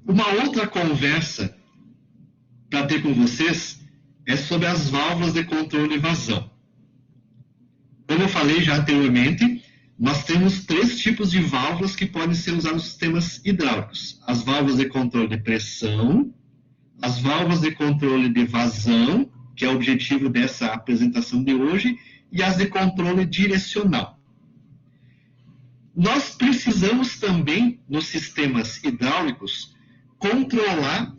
Uma outra conversa para ter com vocês é sobre as válvulas de controle e vazão. Como eu falei já anteriormente, nós temos 3 tipos de válvulas que podem ser usadas nos sistemas hidráulicos. As válvulas de controle de pressão, as válvulas de controle de vazão, que é o objetivo dessa apresentação de hoje, e as de controle direcional. Nós precisamos também, nos sistemas hidráulicos, controlar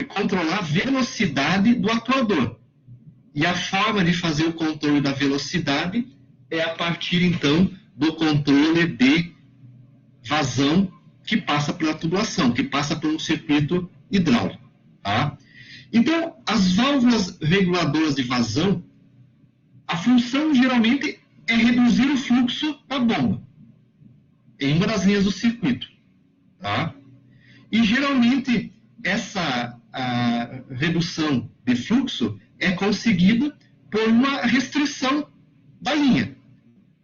controlar a velocidade do atuador. E a forma de fazer o controle da velocidade é a partir, então, do controle de vazão que passa pela tubulação, que passa por um circuito hidráulico. Tá? Então, as válvulas reguladoras de vazão, a função geralmente é reduzir o fluxo da bomba em uma das linhas do circuito. Tá? E geralmente essa redução de fluxo é conseguida por uma restrição da linha.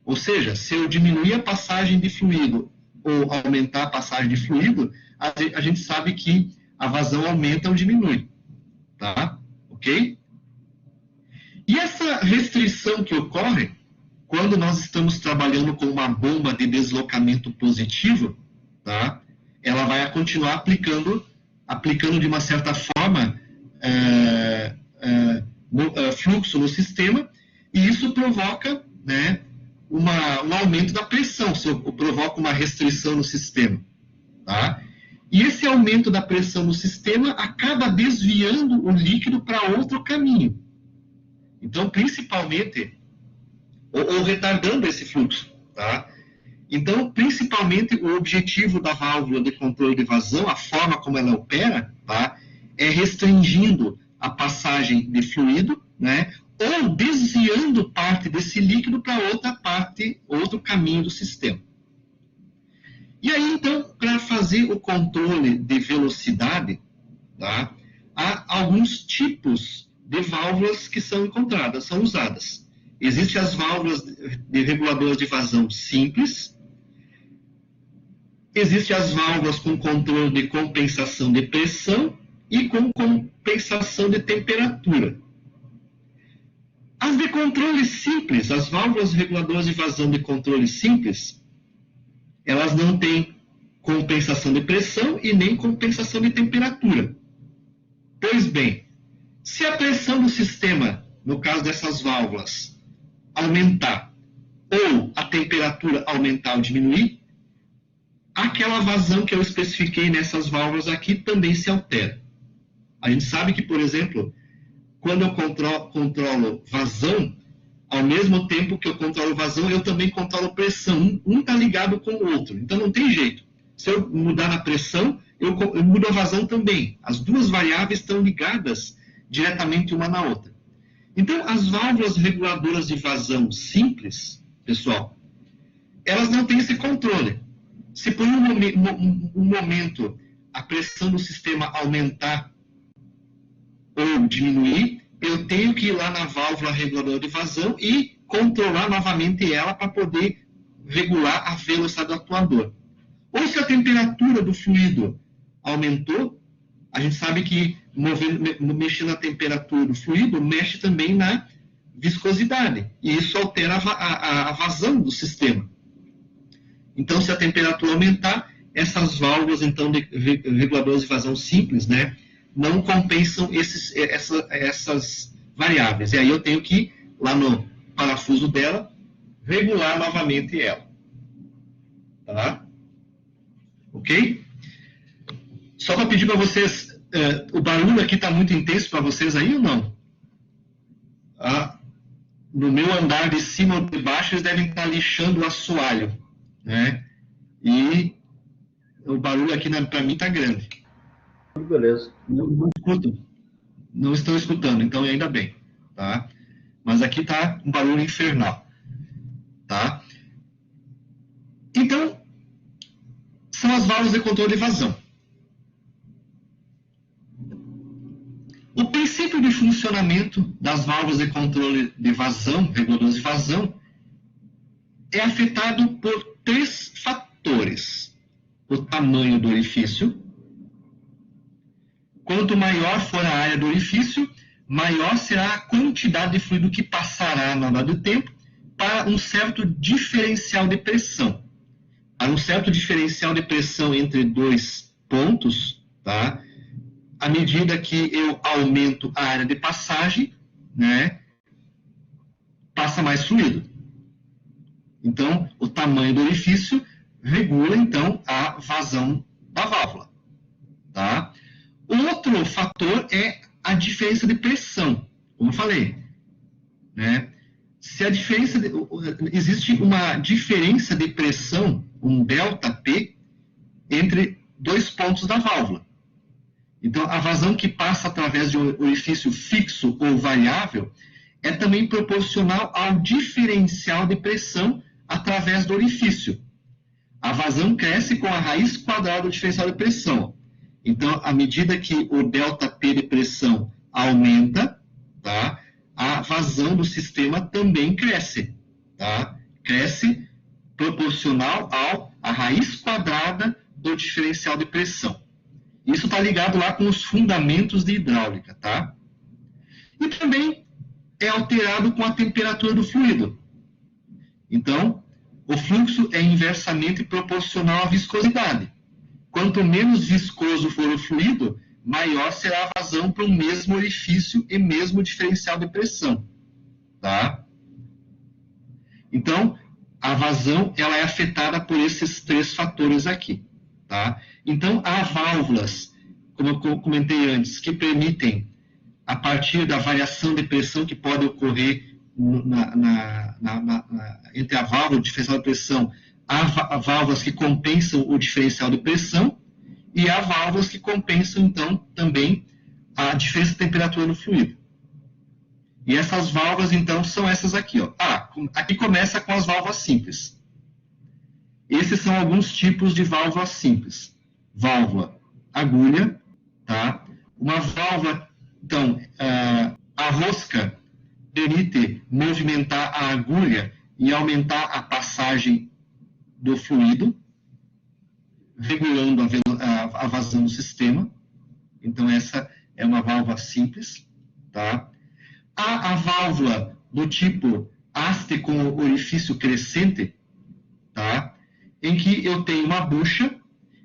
Ou seja, se eu diminuir a passagem de fluido ou aumentar a passagem de fluido, a gente sabe que a vazão aumenta ou diminui. Tá? Ok? E essa restrição que ocorre quando nós estamos trabalhando com uma bomba de deslocamento positivo, tá? Ela vai continuar aplicando de uma certa forma fluxo no sistema, e isso provoca, né, um aumento da pressão, provoca uma restrição no sistema. Tá? E esse aumento da pressão no sistema acaba desviando o líquido para outro caminho. Então, principalmente, ou retardando esse fluxo. Tá? Então, principalmente, o objetivo da válvula de controle de vazão, a forma como ela opera, tá, é restringindo a passagem de fluido, né, ou desviando parte desse líquido para outra parte, outro caminho do sistema. E aí, então, para fazer o controle de velocidade, tá, há alguns tipos de válvulas que são encontradas, são usadas. Existem as válvulas de reguladoras de vazão simples, existem as válvulas com controle de compensação de pressão e com compensação de temperatura. As de controle simples, as válvulas reguladoras de vazão de controle simples, elas não têm compensação de pressão e nem compensação de temperatura. Pois bem, se a pressão do sistema, no caso dessas válvulas, aumentar ou a temperatura aumentar ou diminuir, aquela vazão que eu especifiquei nessas válvulas aqui também se altera. A gente sabe que, por exemplo, quando eu controlo vazão, ao mesmo tempo que eu controlo vazão, eu também controlo pressão. Um está ligado com o outro. Então, não tem jeito. Se eu mudar na pressão, eu mudo a vazão também. As duas variáveis estão ligadas diretamente uma na outra. Então, as válvulas reguladoras de vazão simples, pessoal, elas não têm esse controle. Se por um momento a pressão do sistema aumentar ou diminuir, eu tenho que ir lá na válvula reguladora de vazão e controlar novamente ela para poder regular a velocidade do atuador. Ou se a temperatura do fluido aumentou, a gente sabe que mexendo na temperatura do fluido, mexe também na viscosidade. E isso altera a vazão do sistema. Então, se a temperatura aumentar, essas válvulas então, reguladoras de vazão simples, né, não compensam essas variáveis. E aí eu tenho que ir lá no parafuso dela, regular novamente ela. Tá? Ok? Só para pedir para vocês, o barulho aqui está muito intenso para vocês aí ou não? Ah, no meu andar de cima ou de baixo, eles devem estar lixando o assoalho. Né? E o barulho aqui para mim está grande. Beleza. Não estão escutando, então ainda bem. Tá? Mas aqui está um barulho infernal. Tá? Então, são as válvulas de controle de vazão. O princípio de funcionamento das válvulas de controle de vazão, reguladoras de vazão, é afetado por 3 fatores. o tamanho do orifício. Quanto maior for a área do orifício, maior será a quantidade de fluido que passará na hora do tempo para um certo diferencial de pressão. Para um certo diferencial de pressão entre dois pontos, tá? À medida que eu aumento a área de passagem, né, passa mais fluido. Então, o tamanho do orifício regula, então, a vazão da válvula. Tá? Outro fator é a diferença de pressão, como eu falei. Né? Se a diferença existe uma diferença de pressão, um ΔP, entre dois pontos da válvula. Então, a vazão que passa através de um orifício fixo ou variável é também proporcional ao diferencial de pressão através do orifício. A vazão cresce com a raiz quadrada do diferencial de pressão. Então, à medida que o ΔP de pressão aumenta, tá, a vazão do sistema também cresce. Tá? Cresce proporcional à raiz quadrada do diferencial de pressão. Isso está ligado lá com os fundamentos de hidráulica. Tá? E também é alterado com a temperatura do fluido. Então, o fluxo é inversamente proporcional à viscosidade. Quanto menos viscoso for o fluido, maior será a vazão para o mesmo orifício e mesmo diferencial de pressão. Tá? Então, a vazão ela é afetada por esses três fatores aqui. Tá? Então, há válvulas, como eu comentei antes, que permitem, a partir da variação de pressão que pode ocorrer entre a válvula e o diferencial de pressão, há válvulas que compensam o diferencial de pressão e há válvulas que compensam, então, também a diferença de temperatura no fluido. E essas válvulas, então, são essas aqui. Ó. Aqui começa com as válvulas simples. Esses são alguns tipos de válvulas simples. Válvula agulha, tá? Uma válvula, então, a rosca permite movimentar a agulha e aumentar a passagem do fluido, regulando a vazão do sistema. Então, essa é uma válvula simples. Tá? Há a válvula do tipo haste com orifício crescente, tá? Em que eu tenho uma bucha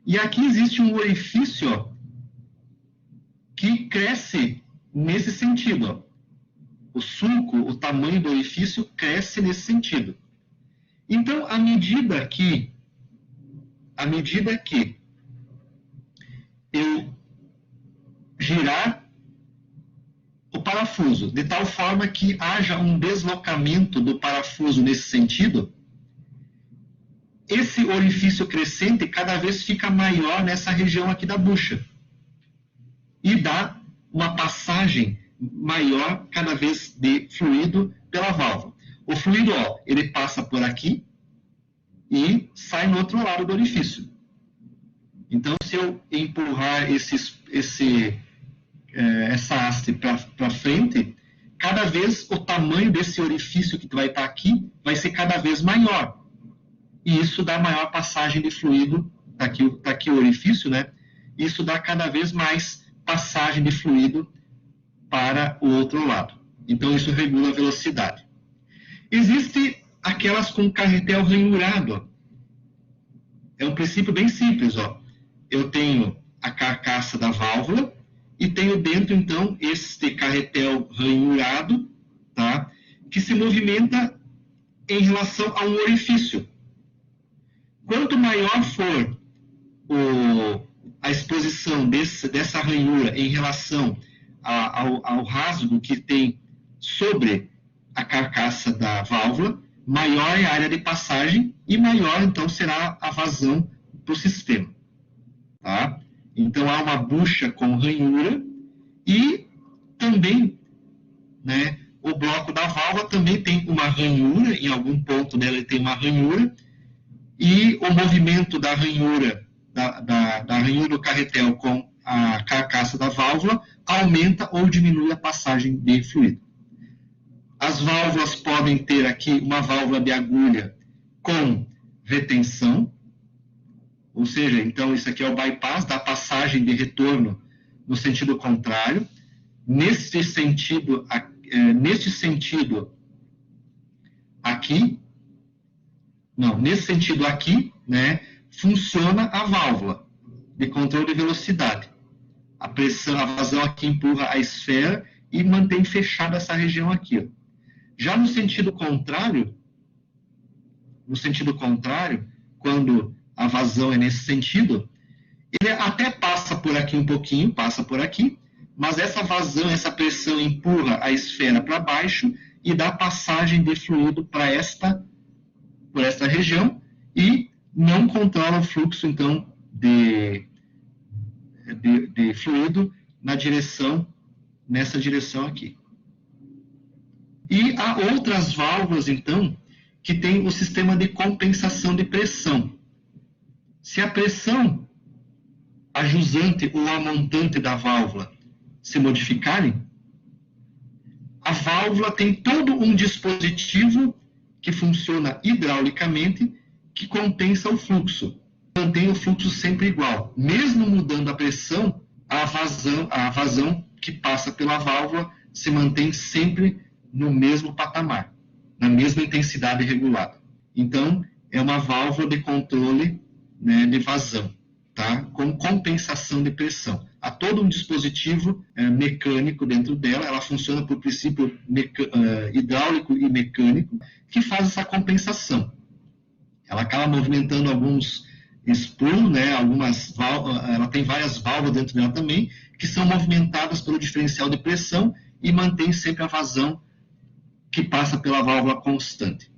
e aqui existe um orifício, ó, que cresce nesse sentido. Ó. O sulco, o tamanho do orifício cresce nesse sentido. Então, à medida que eu girar o parafuso, de tal forma que haja um deslocamento do parafuso nesse sentido, esse orifício crescente cada vez fica maior nessa região aqui da bucha. E dá uma passagem maior cada vez de fluido pela válvula. O fluido, ó, ele passa por aqui e sai no outro lado do orifício. Então, se eu empurrar essa haste para frente, cada vez o tamanho desse orifício que vai estar aqui vai ser cada vez maior. E isso dá maior passagem de fluido. Tá aqui o orifício, né? Isso dá cada vez mais passagem de fluido para o outro lado. Então, isso regula a velocidade. Existe aquelas com carretel ranhurado. É um princípio bem simples. Ó. Eu tenho a carcaça da válvula e tenho dentro, então, este carretel ranhurado, tá? Que se movimenta em relação a um orifício. Quanto maior for a exposição dessa ranhura em relação ao rasgo que tem sobre a carcaça da válvula, maior é a área de passagem e maior, então, será a vazão para o sistema. Tá? Então, há uma bucha com ranhura e também, né, o bloco da válvula também tem uma ranhura, em algum ponto dela ele tem uma ranhura, e o movimento da ranhura, da ranhura do carretel com a carcaça da válvula aumenta ou diminui a passagem de fluido. As válvulas podem ter aqui uma válvula de agulha com retenção, Ou seja, então isso aqui é o bypass da passagem de retorno no sentido contrário. Nesse sentido aqui, né, funciona a válvula de controle de velocidade. A pressão, a vazão aqui empurra a esfera e mantém fechada essa região aqui. Ó. Já no sentido contrário, quando a vazão é nesse sentido, ele até passa por aqui um pouquinho, passa por aqui, mas essa vazão, essa pressão empurra a esfera para baixo e dá passagem de fluido por esta região e não controla o fluxo, então, de fluido nessa direção aqui. E há outras válvulas, então, que tem o sistema de compensação de pressão. Se a pressão, a jusante ou a montante da válvula se modificarem, a válvula tem todo um dispositivo que funciona hidraulicamente que compensa o fluxo. Mantém o fluxo sempre igual. Mesmo mudando a pressão, a vazão que passa pela válvula se mantém sempre no mesmo patamar, na mesma intensidade regulada. Então, é uma válvula de controle, né, de vazão, tá? Com compensação de pressão. Há todo um dispositivo mecânico dentro dela, ela funciona por princípio hidráulico e mecânico, que faz essa compensação. Ela acaba movimentando alguns spool, né, ela tem várias válvulas dentro dela também, que são movimentadas pelo diferencial de pressão e mantém sempre a vazão que passa pela válvula constante.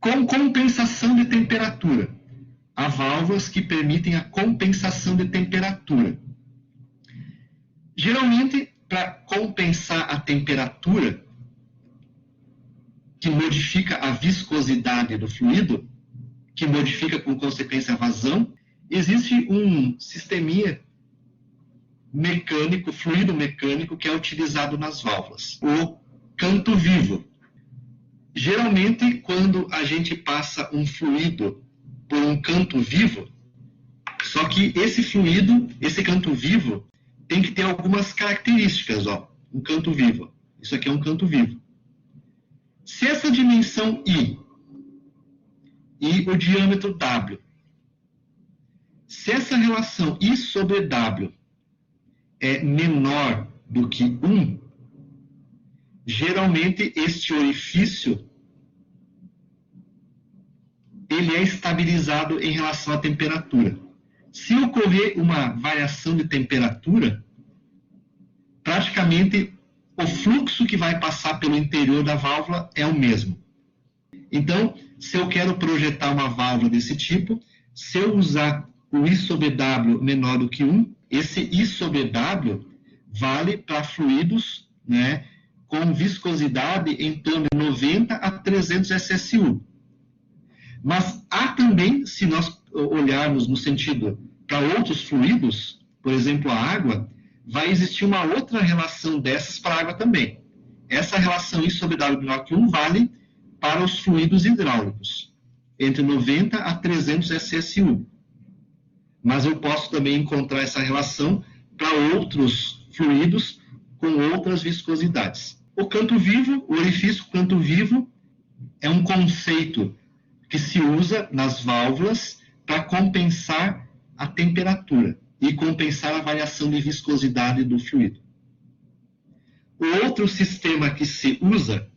Com compensação de temperatura. Há válvulas que permitem a compensação de temperatura. Geralmente, para compensar a temperatura, que modifica a viscosidade do fluido, que modifica com consequência a vazão, existe um sisteminha mecânico, fluido mecânico, que é utilizado nas válvulas, o canto vivo. Geralmente, quando a gente passa um fluido por um canto vivo, só que esse fluido, esse canto vivo, tem que ter algumas características, ó, um canto vivo. Isso aqui é um canto vivo. Se essa dimensão I e o diâmetro W, se essa relação I sobre W é menor do que 1, geralmente este orifício ele é estabilizado em relação à temperatura. Se ocorrer uma variação de temperatura, praticamente o fluxo que vai passar pelo interior da válvula é o mesmo. Então, se eu quero projetar uma válvula desse tipo, se eu usar o I sobre W menor do que 1, esse I sobre W vale para fluidos, né, com viscosidade em torno de 90 a 300 SSU. Mas há também, se nós olharmos no sentido para outros fluidos, por exemplo, a água, vai existir uma outra relação dessas para a água também. Essa relação I sobre W menor que 1 vale para os fluidos hidráulicos, entre 90 a 300 SSU. Mas eu posso também encontrar essa relação para outros fluidos com outras viscosidades. O canto vivo, o orifício canto vivo, é um conceito que se usa nas válvulas para compensar a temperatura e compensar a variação de viscosidade do fluido. O outro sistema que se usa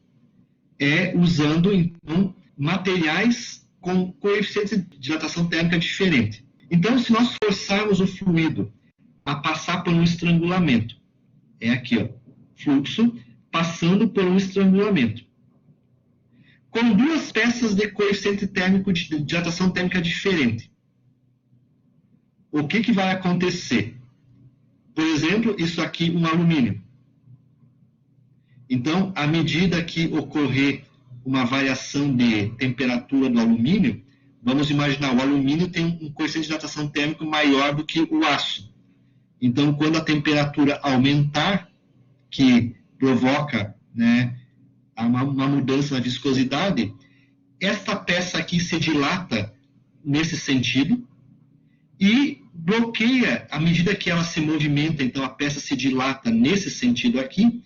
é usando, então, materiais com coeficientes de dilatação térmica diferente. Então, se nós forçarmos o fluido a passar por um estrangulamento, é aqui, ó, fluxo passando por um estrangulamento, com duas peças de coeficiente térmico de dilatação térmica diferente, o que vai acontecer? Por exemplo, isso aqui, um alumínio. Então, à medida que ocorrer uma variação de temperatura do alumínio, vamos imaginar, o alumínio tem um coeficiente de dilatação térmico maior do que o aço. Então, quando a temperatura aumentar, que provoca, né, uma mudança na viscosidade, esta peça aqui se dilata nesse sentido, e bloqueia, à medida que ela se movimenta, então a peça se dilata nesse sentido aqui,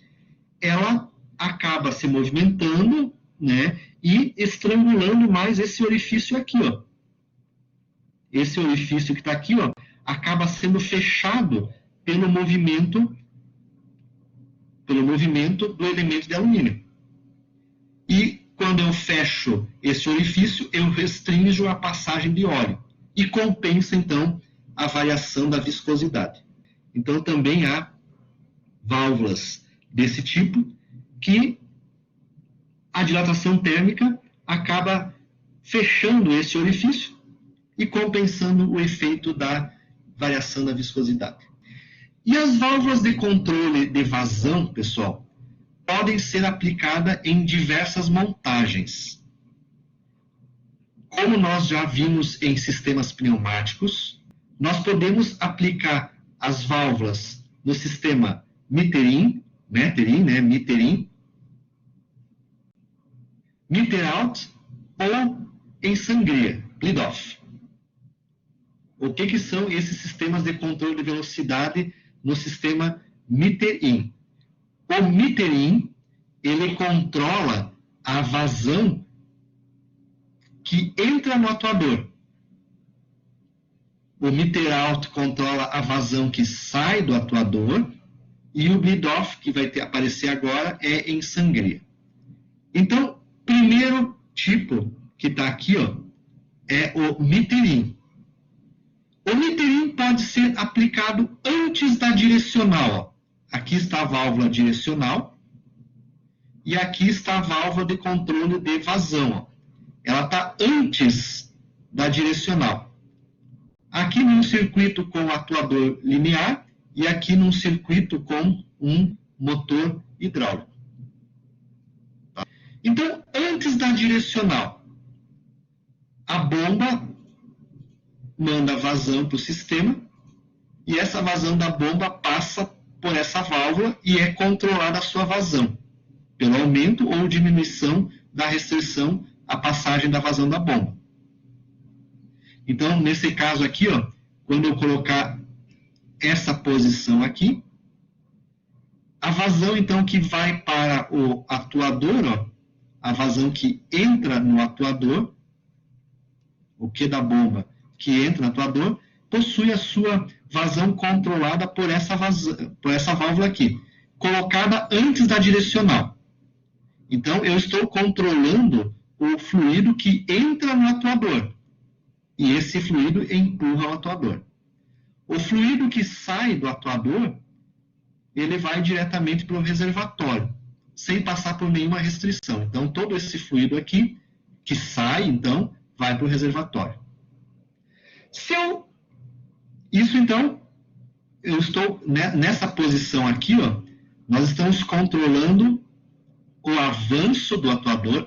ela acaba se movimentando, né, e estrangulando mais esse orifício aqui, ó. Esse orifício que está aqui, ó, acaba sendo fechado pelo movimento do elemento de alumínio. E quando eu fecho esse orifício, eu restringo a passagem de óleo e compensa, então, a variação da viscosidade. Então, também há válvulas desse tipo que a dilatação térmica acaba fechando esse orifício e compensando o efeito da variação da viscosidade. E as válvulas de controle de vazão, pessoal, podem ser aplicadas em diversas montagens. Como nós já vimos em sistemas pneumáticos, nós podemos aplicar as válvulas no sistema Metterin, Meter-out ou em sangria, bleed-off. O que são esses sistemas de controle de velocidade no sistema Meter-in? O Meter-in, ele controla a vazão que entra no atuador. O Meter-out controla a vazão que sai do atuador e o bleed-off, que vai aparecer agora, é em sangria. Então, primeiro tipo que está aqui, ó, é o Meter-in. O Meter-in pode ser aplicado antes da direcional. Ó. Aqui está a válvula direcional e aqui está a válvula de controle de vazão. Ó. Ela está antes da direcional. Aqui num circuito com atuador linear e aqui num circuito com um motor hidráulico. Tá? Então, antes da direcional, a bomba manda vazão para o sistema e essa vazão da bomba passa por essa válvula e é controlada a sua vazão, pelo aumento ou diminuição da restrição à passagem da vazão da bomba. Então, nesse caso aqui, ó, quando eu colocar essa posição aqui, a vazão, então, que vai para o atuador, ó, a vazão que entra no atuador, o Q da bomba que entra no atuador, possui a sua vazão controlada por essa válvula aqui, colocada antes da direcional. Então, eu estou controlando o fluido que entra no atuador. E esse fluido empurra o atuador. O fluido que sai do atuador, ele vai diretamente para o reservatório, sem passar por nenhuma restrição. Então, todo esse fluido aqui, que sai, então, vai para o reservatório. Isso, então, eu estou nessa posição aqui, ó, nós estamos controlando o avanço do atuador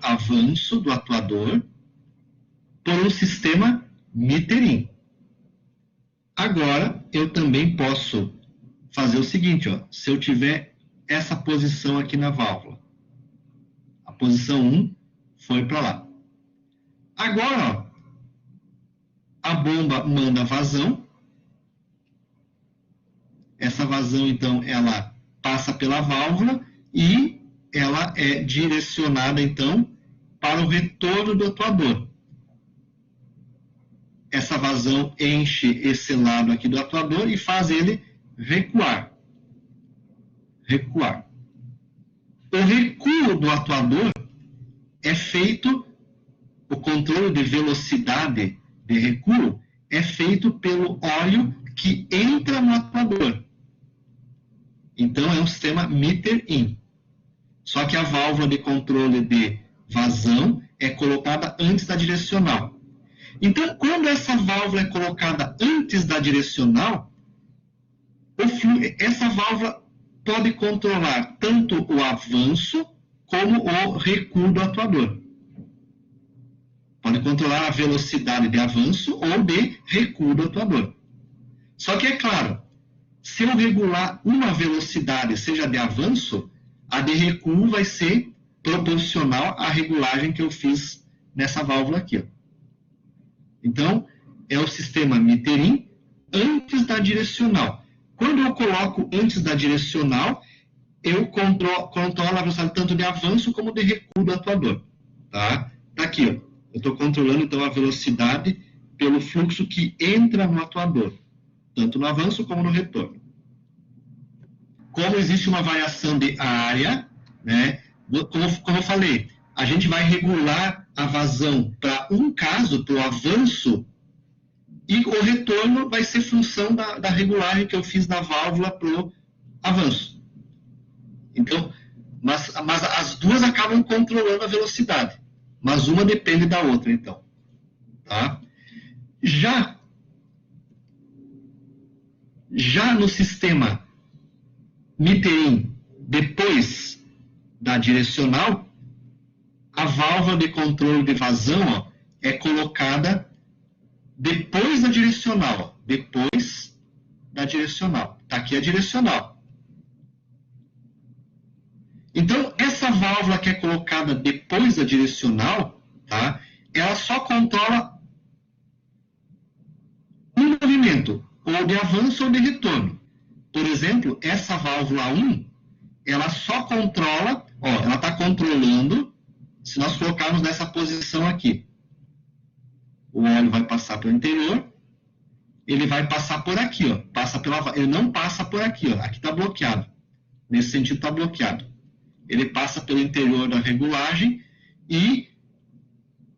por um sistema Meter-in. Agora, eu também posso fazer o seguinte, ó, se eu tiver essa posição aqui na válvula, a posição 1 foi para lá. Agora, ó, a bomba manda vazão, essa vazão, então, ela passa pela válvula e ela é direcionada, então, para o retorno do atuador. Essa vazão enche esse lado aqui do atuador e faz ele recuar. O recuo do atuador é feito, o controle de velocidade de recuo é feito pelo óleo que entra no atuador. Então, é um sistema Meter-in. Só que a válvula de controle de vazão é colocada antes da direcional. Então, quando essa válvula é colocada antes da direcional, essa válvula pode controlar tanto o avanço como o recuo do atuador. Pode controlar a velocidade de avanço ou de recuo do atuador. Só que, é claro, se eu regular uma velocidade, seja de avanço, a de recuo vai ser proporcional à regulagem que eu fiz nessa válvula aqui. Ó. Então, é o sistema Meter-in direcional. Quando eu coloco antes da direcional, eu controlo a velocidade tanto de avanço como de recuo do atuador. Tá aqui, ó. Eu estou controlando então a velocidade pelo fluxo que entra no atuador, tanto no avanço como no retorno. Como existe uma variação de área, né, como eu falei, a gente vai regular a vazão para um caso, para o avanço, e o retorno vai ser função da regulagem que eu fiz da válvula para o avanço. Então, mas as duas acabam controlando a velocidade, mas uma depende da outra, então. Tá? Já no sistema Miterin, depois da direcional, a válvula de controle de vazão, ó, é colocada depois da direcional. Ó, depois da direcional. Está aqui a direcional. Então, essa válvula que é colocada depois da direcional, tá, ela só controla um movimento, ou de avanço ou de retorno. Por exemplo, essa válvula 1, ela só controla, ó, ela está controlando, se nós colocarmos nessa posição aqui. O óleo vai passar pelo interior, ele vai passar por aqui, ó, ele não passa por aqui, ó, aqui está bloqueado. Nesse sentido está bloqueado. Ele passa pelo interior da regulagem e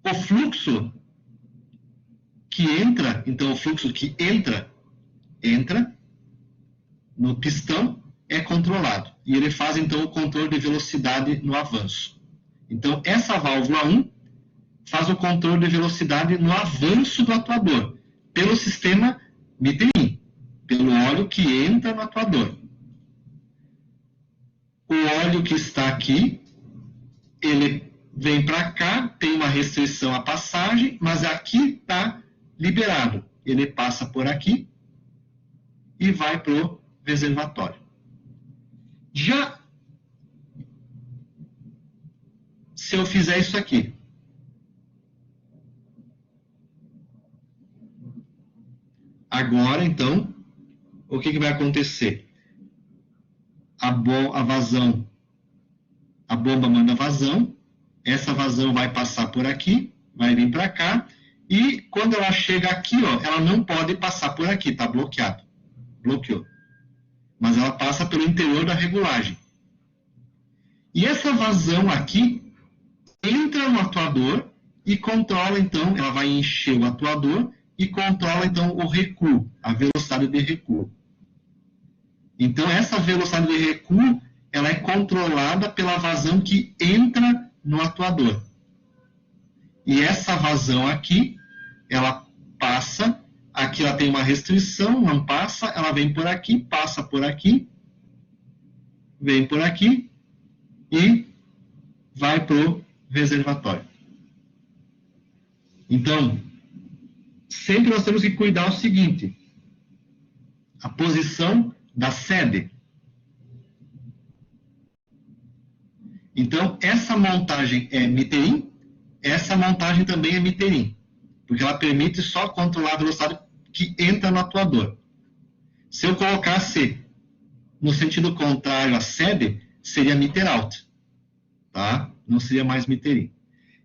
o fluxo que entra, então o fluxo que entra no pistão é controlado. E ele faz então o controle de velocidade no avanço. Então essa válvula 1 faz o controle de velocidade no avanço do atuador, pelo sistema Miterin, pelo óleo que entra no atuador. O óleo que está aqui, ele vem para cá, tem uma restrição à passagem, mas aqui está liberado. Ele passa por aqui e vai para o reservatório. Já se eu fizer isso aqui, agora, então, o que vai acontecer? A vazão, a bomba manda vazão, essa vazão vai passar por aqui, vai vir para cá, e quando ela chega aqui, ó, ela não pode passar por aqui, está bloqueado. Bloqueou. Mas ela passa pelo interior da regulagem. E essa vazão aqui entra no atuador e controla, então, ela vai encher o atuador e controla, então, o recuo, a velocidade de recuo. Então, essa velocidade de recuo, ela é controlada pela vazão que entra no atuador. E essa vazão aqui, ela passa, aqui ela tem uma restrição, não passa, ela vem por aqui, passa por aqui, vem por aqui e vai para o reservatório. Então, sempre nós temos que cuidar o seguinte, a posição da sede. Então, essa montagem é Miterin, essa montagem também é Miterin, porque ela permite só controlar a velocidade que entra no atuador. Se eu colocasse no sentido contrário à sede, seria meter out, tá? Não seria mais Miterin.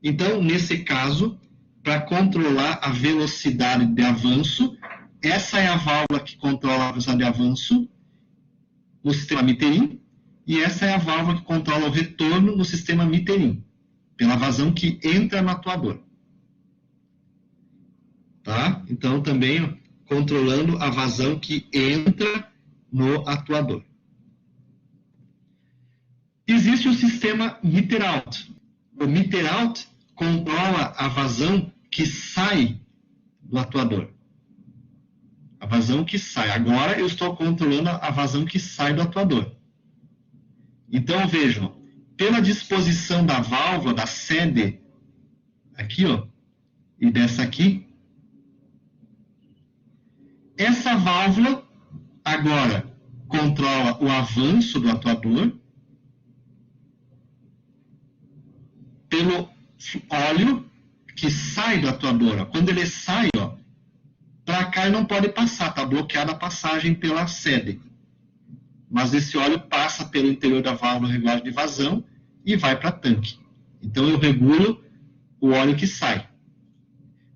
Então, nesse caso, para controlar a velocidade de avanço, essa é a válvula que controla a velocidade de avanço no sistema Miterin, e essa é a válvula que controla o retorno no sistema Miterin, pela vazão que entra no atuador. Tá? Então, também controlando a vazão que entra no atuador. Existe o sistema meter out. O meter out controla a vazão que sai do atuador. A vazão que sai. Agora eu estou controlando a vazão que sai do atuador. Então, vejam, pela disposição da válvula, da sede, aqui, ó, e dessa aqui, essa válvula agora controla o avanço do atuador pelo óleo que sai do atuador. Ó. Quando ele sai, ó, Para cá não pode passar, está bloqueada a passagem pela sede. Mas esse óleo passa pelo interior da válvula regulagem de vazão e vai para tanque. Então eu regulo o óleo que sai.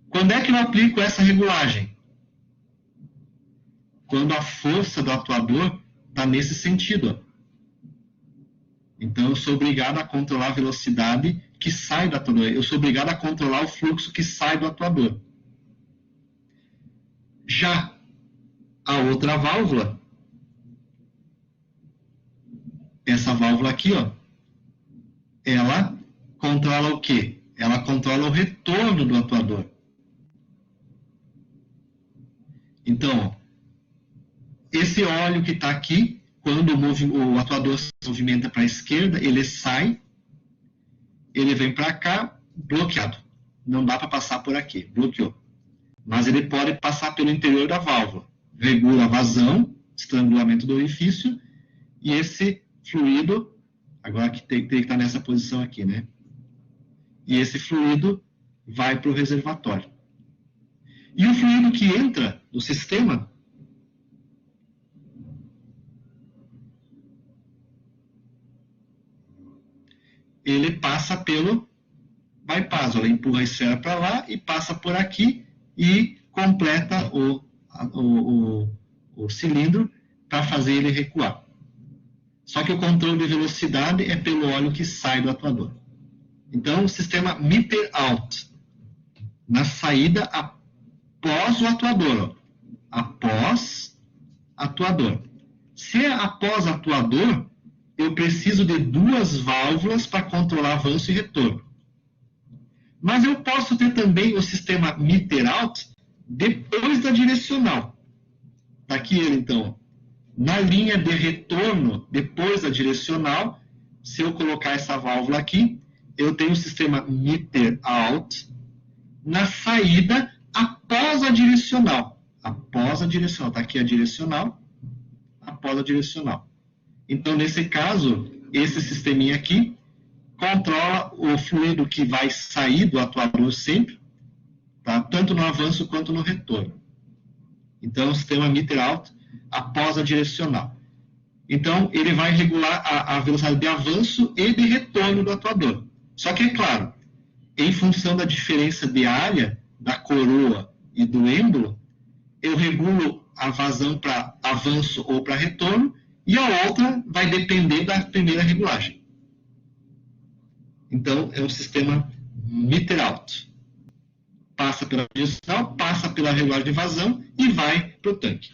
Quando é que eu aplico essa regulagem? Quando a força do atuador está nesse sentido. Então eu sou obrigado a controlar a velocidade que sai do atuador. Eu sou obrigado a controlar o fluxo que sai do atuador. Já a outra válvula, essa válvula aqui, ó, ela controla o quê? Ela controla o retorno do atuador. Então, ó, esse óleo que está aqui, quando o atuador se movimenta para a esquerda, ele sai, ele vem para cá, bloqueado. Não dá para passar por aqui, bloqueou. Mas ele pode passar pelo interior da válvula. Regula a vazão, estrangulamento do orifício, e esse fluido, agora que tem que estar nessa posição aqui, né? E esse fluido vai para o reservatório. E o fluido que entra no sistema, ele passa pelo bypass. Ela empurra a esfera para lá e passa por aqui e completa o cilindro para fazer ele recuar. Só que o controle de velocidade é pelo óleo que sai do atuador. Então, o sistema meter out, na saída após o atuador. Ó. Após atuador. Se é após atuador, eu preciso de 2 válvulas para controlar avanço e retorno. Mas eu posso ter também o sistema meter out depois da direcional. Está aqui ele, então. Na linha de retorno, depois da direcional, se eu colocar essa válvula aqui, eu tenho o sistema meter out na saída após a direcional. Após a direcional. Está aqui a direcional. Após a direcional. Então, nesse caso, esse sisteminha aqui controla o fluido que vai sair do atuador sempre, tá? Tanto no avanço quanto no retorno. Então, o sistema meter out após a direcional. Então, ele vai regular a velocidade de avanço e de retorno do atuador. Só que, é claro, em função da diferença de área da coroa e do êmbolo, eu regulo a vazão para avanço ou para retorno, e a outra vai depender da primeira regulagem. Então, é um sistema meter out. Passa pela direcional, passa pela regulagem de vazão e vai para o tanque.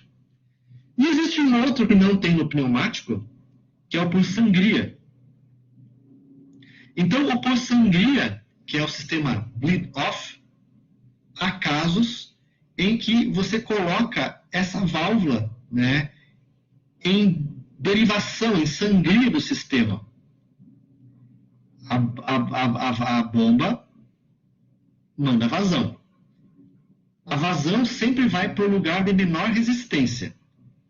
E existe um outro que não tem no pneumático, que é o por sangria. Então, o por sangria, que é o sistema bleed off, há casos em que você coloca essa válvula, né, em derivação, em sangria do sistema. A bomba manda vazão. A vazão sempre vai para o lugar de menor resistência.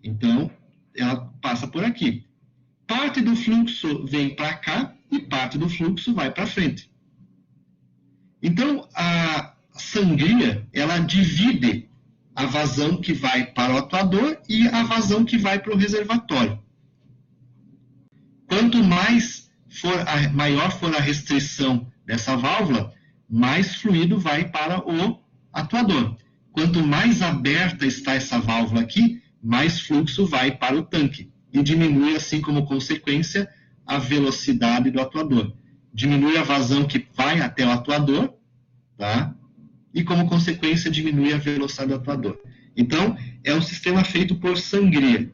Então, ela passa por aqui. Parte do fluxo vem para cá e parte do fluxo vai para frente. Então, a sangria, ela divide a vazão que vai para o atuador e a vazão que vai para o reservatório. Quanto maior for a restrição dessa válvula, mais fluido vai para o atuador. Quanto mais aberta está essa válvula aqui, mais fluxo vai para o tanque. E diminui, assim como consequência, a velocidade do atuador. Diminui a vazão que vai até o atuador, tá? E como consequência, diminui a velocidade do atuador. Então, é um sistema feito por sangria.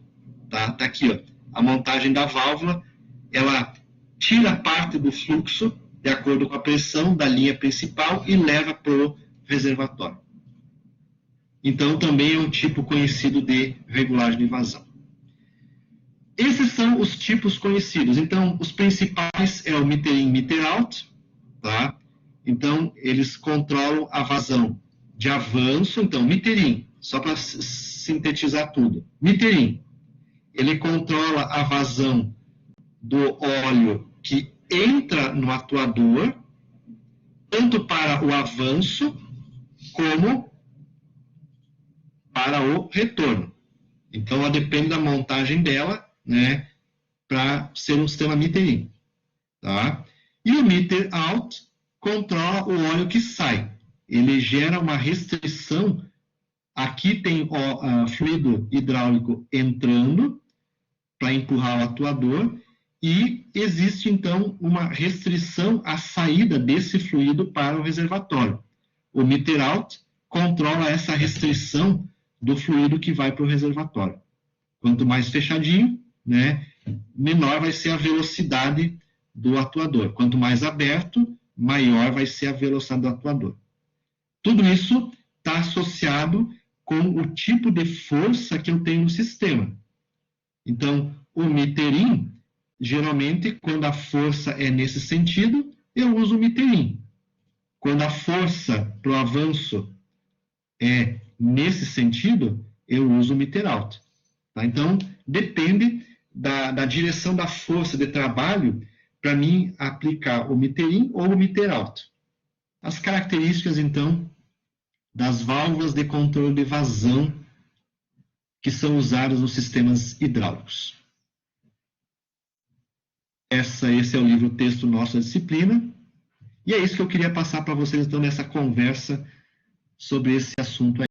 Tá aqui, ó, a montagem da válvula, ela tira parte do fluxo, de acordo com a pressão da linha principal, e leva para o reservatório. Então, também é um tipo conhecido de regulagem de vazão. Esses são os tipos conhecidos. Então, os principais é o meter in, meter out, tá? Então, eles controlam a vazão de avanço. Então, meter in, só para sintetizar tudo. Meter in, ele controla a vazão do óleo que entra no atuador, tanto para o avanço como para o retorno. Então, ela depende da montagem dela, né, para ser um sistema meter-in. Tá? E o meter-out controla o óleo que sai. Ele gera uma restrição. Aqui tem o fluido hidráulico entrando para empurrar o atuador e existe, então, uma restrição à saída desse fluido para o reservatório. O meter-out controla essa restrição do fluido que vai para o reservatório. Quanto mais fechadinho, né, menor vai ser a velocidade do atuador. Quanto mais aberto, maior vai ser a velocidade do atuador. Tudo isso está associado com o tipo de força que eu tenho no sistema. Então, o meter-in, geralmente, quando a força é nesse sentido, eu uso o meter-in. Quando a força para o avanço é nesse sentido, eu uso o meter-out. Tá? Então, depende da direção da força de trabalho para mim aplicar o meter-in ou o meter-out. As características, então, das válvulas de controle de vazão que são usadas nos sistemas hidráulicos. Esse é o livro texto nosso da disciplina. E é isso que eu queria passar para vocês, então, nessa conversa sobre esse assunto aí.